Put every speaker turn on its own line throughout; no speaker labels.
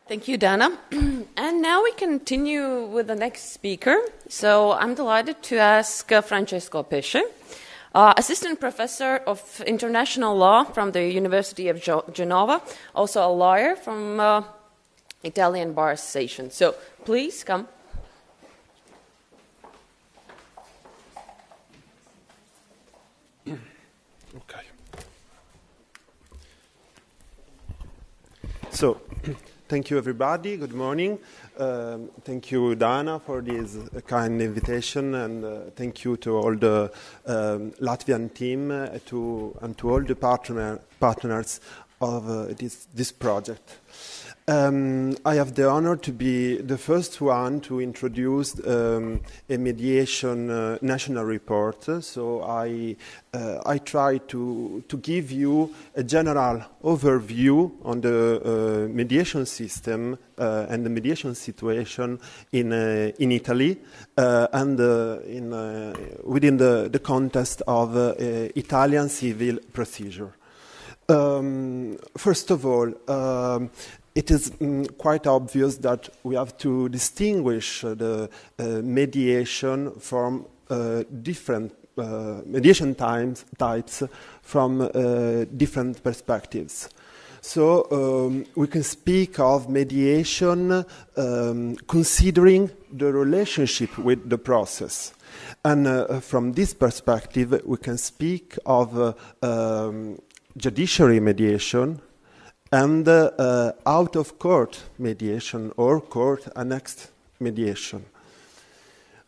Thank you, Dana. And now we continue with the next speaker. So I'm delighted to ask Francesco Pesce, Assistant Professor of International Law from the University of Genoa, also a lawyer from Italian Bar Association. So please come.
Okay. So, thank you, everybody. Good morning. Thank you, Dana, for this kind invitation, and thank you to all the Latvian team and to all the partners of this project. I have the honor to be the first one to introduce a mediation national report. So I try to give you a general overview on the mediation system and the mediation situation in Italy and within the context of Italian civil procedure. First of all, it is quite obvious that we have to distinguish the mediation from different mediation types from different perspectives. So we can speak of mediation considering the relationship with the process. And from this perspective, we can speak of judiciary mediation and out-of-court mediation or court-annexed mediation.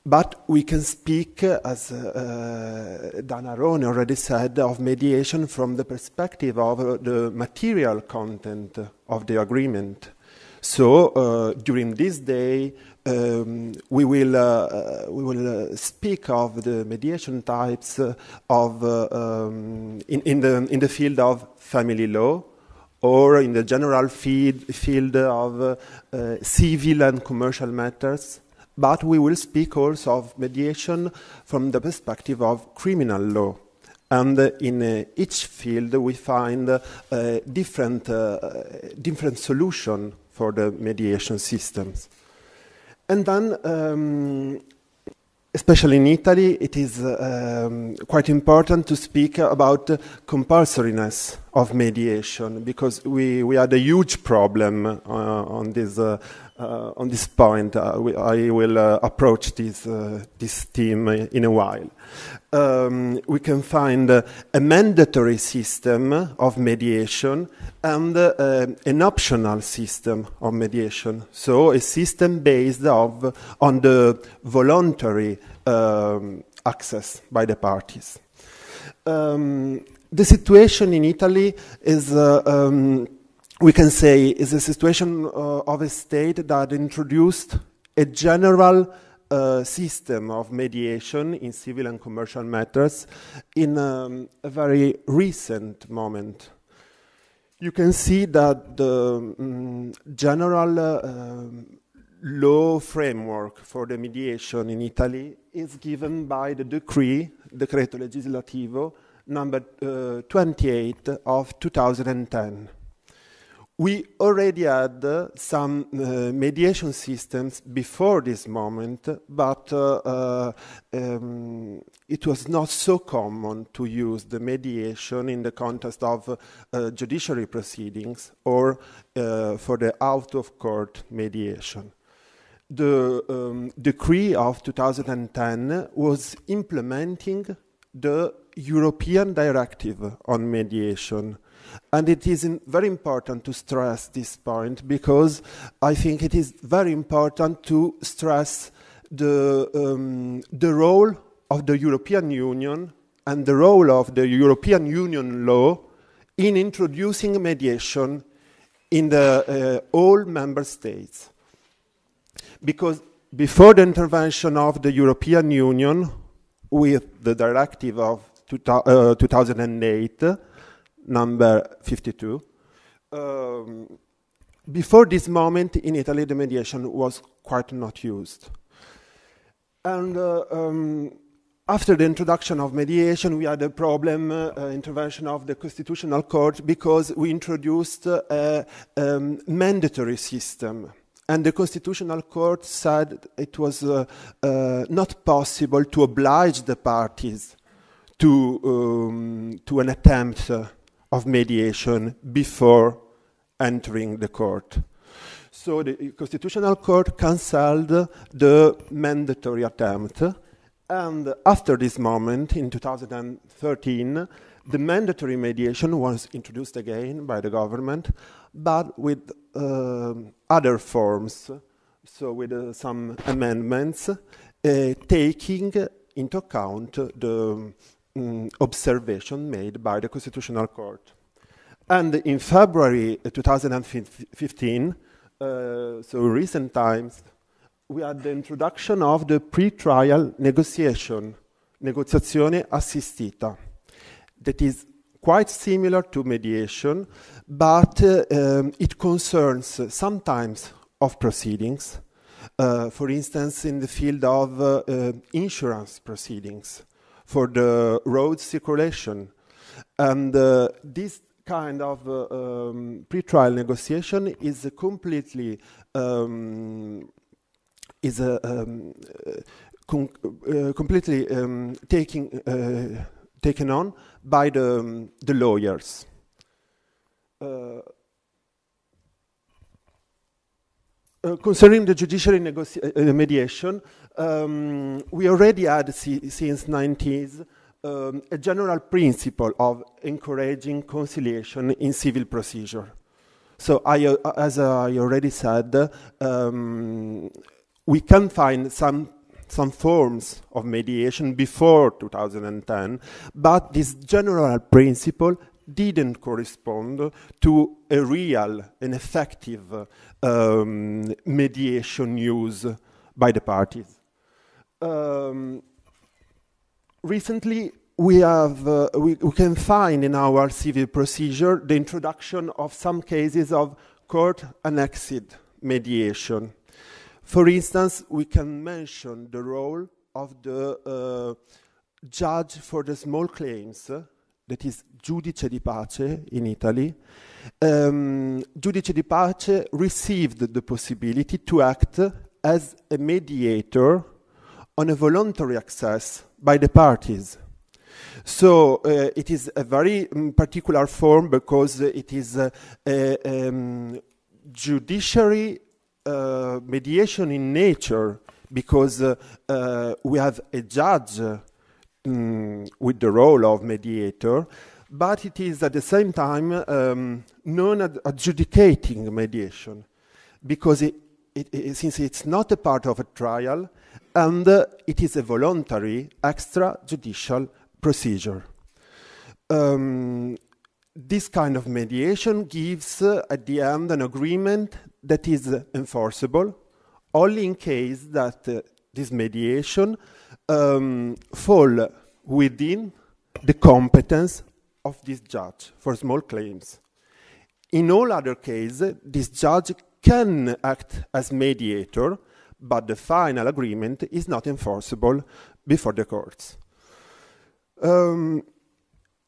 But we can speak, as Dana Rone already said, of mediation from the perspective of the material content of the agreement. So during this day, we will speak of the mediation types of in the field of family law, or in the general field of civil and commercial matters, but we will speak also of mediation from the perspective of criminal law. And in each field we find different solutions for the mediation systems. And then, especially in Italy, it is quite important to speak about the compulsoriness of mediation, because we had a huge problem on this point. I will approach this theme in a while. We can find a mandatory system of mediation and an optional system of mediation. So a system based on the voluntary access by the parties. The situation in Italy is, we can say, is a situation of a state that introduced a general system of mediation in civil and commercial matters in a very recent moment. You can see that the general law framework for the mediation in Italy is given by the Decreto Legislativo number 28 of 2010. We already had some mediation systems before this moment, but it was not so common to use the mediation in the context of judiciary proceedings or for the out-of-court mediation. The decree of 2010 was implementing the European Directive on Mediation. And it is very important to stress this point, because I think it is very important to stress the role of the European Union and the role of the European Union law in introducing mediation in all member states. Because before the intervention of the European Union with the directive of 2008, number 52, before this moment in Italy the mediation was quite not used. And After the introduction of mediation, we had a problem, intervention of the Constitutional Court, because we introduced a mandatory system. And the Constitutional Court said it was not possible to oblige the parties to an attempt of mediation before entering the court. So the Constitutional Court cancelled the mandatory attempt. And after this moment, in 2013, the mandatory mediation was introduced again by the government, but with other forms, so with some amendments, taking into account the observation made by the Constitutional Court. And in February 2015, so recent times, we had the introduction of the pre-trial negotiation, negoziazione assistita, that is quite similar to mediation, but it concerns some types of proceedings, for instance, in the field of insurance proceedings, for the road circulation. And this kind of pre-trial negotiation is completely completely taken on by the lawyers. Concerning the judiciary mediation, we already had since 90s a general principle of encouraging conciliation in civil procedure. So, as I already said, we can find some forms of mediation before 2010, but this general principle didn't correspond to a real and effective mediation used by the parties. Recently, we can find in our civil procedure the introduction of some cases of court-annexed mediation. For instance, we can mention the role of the judge for the small claims, that is giudice di pace in Italy. Giudice di pace received the possibility to act as a mediator on a voluntary access by the parties. So it is a very particular form because it is a judiciary mediation in nature, because we have a judge with the role of mediator, but it is at the same time non-adjudicating mediation, because since it's not a part of a trial, and it is a voluntary extrajudicial procedure. This kind of mediation gives, at the end, an agreement that is enforceable only in case that this mediation fall within the competence of this judge for small claims. In all other cases, this judge can act as mediator, but the final agreement is not enforceable before the courts.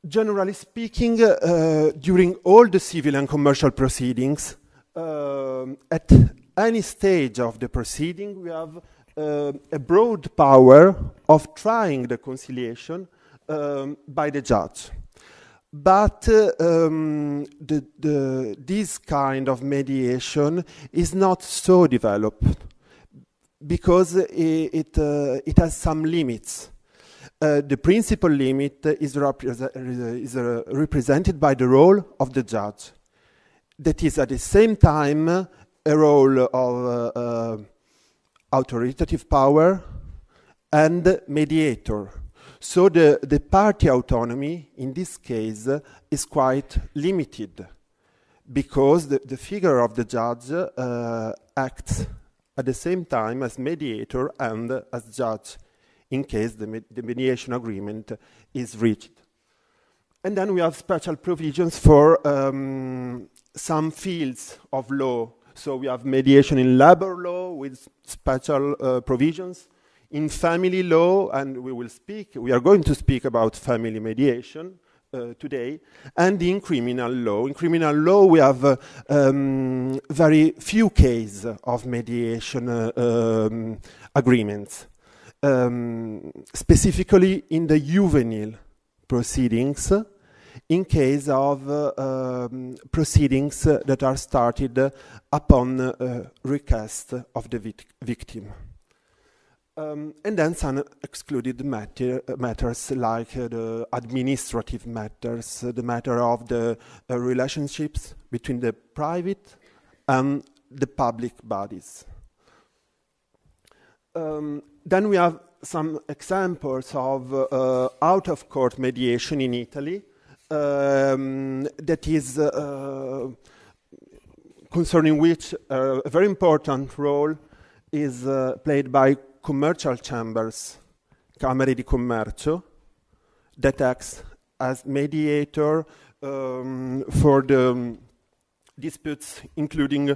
Generally speaking, during all the civil and commercial proceedings, at any stage of the proceeding, we have a broad power of trying the conciliation by the judge. But this kind of mediation is not so developed, because it has some limits. The principal limit is represented by the role of the judge. That is at the same time a role of authoritative power and mediator. So the party autonomy in this case is quite limited, because the figure of the judge acts at the same time as mediator and as judge, in case the mediation agreement is reached. And then we have special provisions for some fields of law. So we have mediation in labor law with special provisions, in family law, and we are going to speak about family mediation today, and in criminal law. In criminal law, we have very few cases of mediation agreements, specifically in the juvenile proceedings, in case of proceedings that are started upon request of the victim. And then some excluded matters like the administrative matters, the matter of the relationships between the private and the public bodies. Then we have some examples of out-of-court mediation in Italy that is concerning which a very important role is played by commercial chambers, Camere di Commercio, that acts as mediator for the disputes, including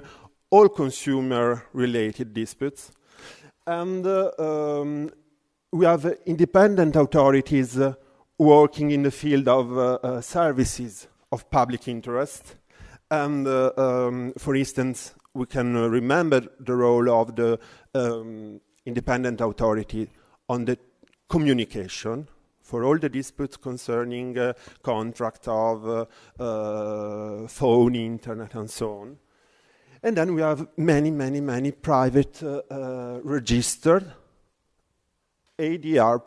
all consumer-related disputes. And we have independent authorities working in the field of services of public interest. And, for instance, we can remember the role of the independent authority on the communication for all the disputes concerning contract of phone, internet, and so on. And then we have many private registered ADR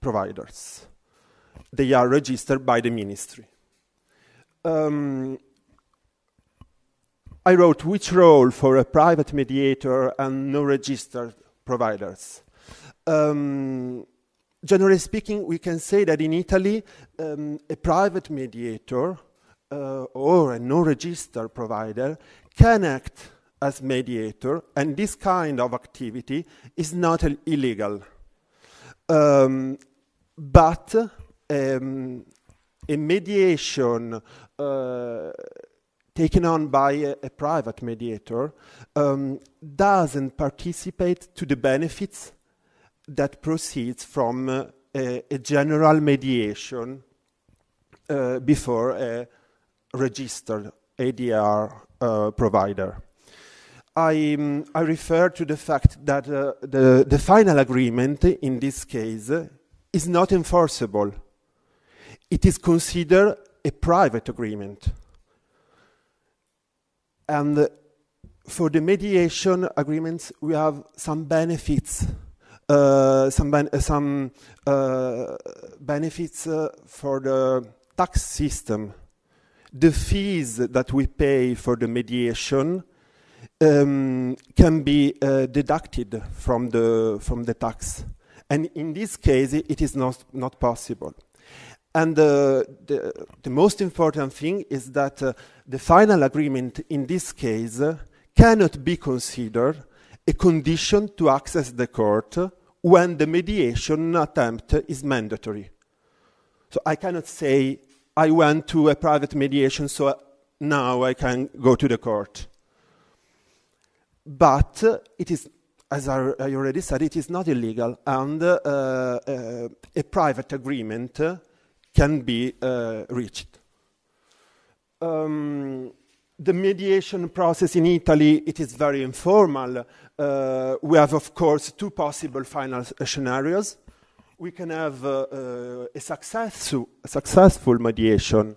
providers. They are registered by the ministry. I wrote which role for a private mediator and no registered providers. Generally speaking, we can say that in Italy, a private mediator or a no-registered provider can act as mediator, and this kind of activity is not illegal. But a mediation taken on by a private mediator doesn't participate to the benefits that proceeds from a general mediation before a registered ADR provider. I refer to the fact that the final agreement in this case is not enforceable. It is considered a private agreement. And for the mediation agreements, we have some benefits, benefits for the tax system. The fees that we pay for the mediation can be deducted from the tax, and in this case, it is not possible. And the most important thing is that the final agreement in this case cannot be considered a condition to access the court when the mediation attempt is mandatory. So I cannot say, I went to a private mediation, so now I can go to the court. But it is, as I already said, it is not illegal, and a private agreement can be reached. The mediation process in Italy, it is very informal. We have, of course, two possible final scenarios. We can have a successful mediation.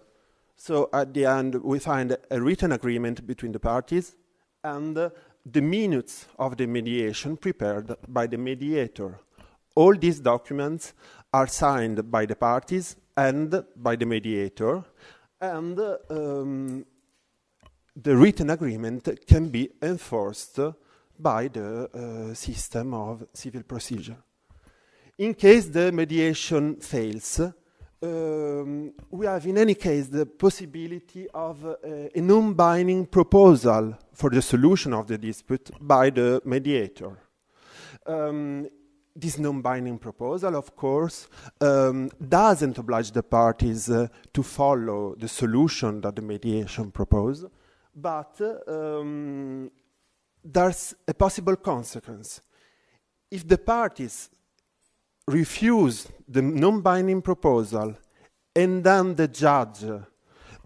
So at the end, we find a written agreement between the parties and the minutes of the mediation prepared by the mediator. All these documents are signed by the parties and by the mediator, and the written agreement can be enforced by the system of civil procedure. In case the mediation fails, we have in any case the possibility of a non-binding proposal for the solution of the dispute by the mediator. This non-binding proposal, of course, doesn't oblige the parties to follow the solution that the mediation proposed, but there's a possible consequence. if the parties refuse the non-binding proposal and then the judge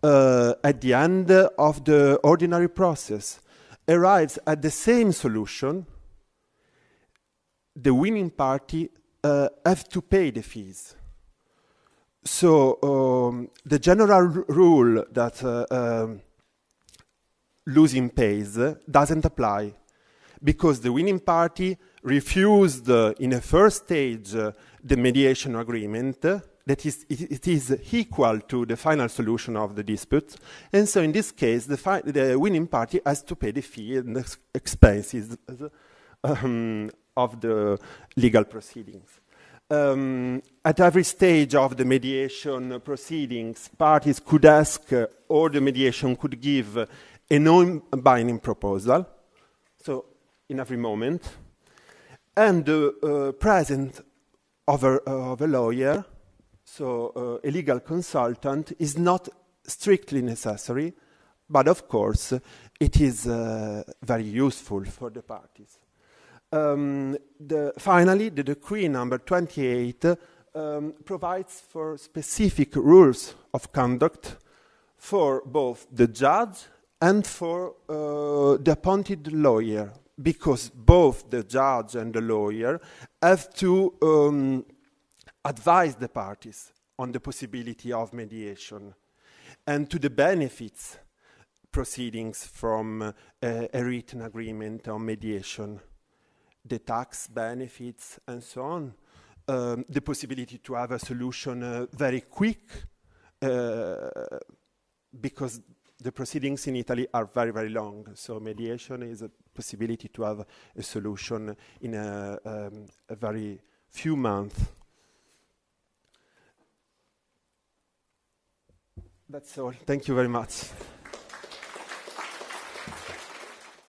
at the end of the ordinary process arrives at the same solution, the winning party have to pay the fees. So the general rule that losing pays doesn't apply, because the winning party refused in a first stage the mediation agreement, that is, it is equal to the final solution of the dispute, and so in this case the winning party has to pay the fee and the expenses of the legal proceedings. At every stage of the mediation proceedings, parties could ask or the mediation could give a non-binding proposal, so in every moment, and the presence of a lawyer, so a legal consultant, is not strictly necessary, but of course it is very useful for the parties. Finally, the decree number 28 provides for specific rules of conduct for both the judge and for the appointed lawyer, because both the judge and the lawyer have to advise the parties on the possibility of mediation and to the benefits proceedings from a written agreement on mediation, the tax benefits and so on, the possibility to have a solution very quick, because the proceedings in Italy are very, very long. So mediation is a possibility to have a solution in a very few months. That's all. Thank you very much.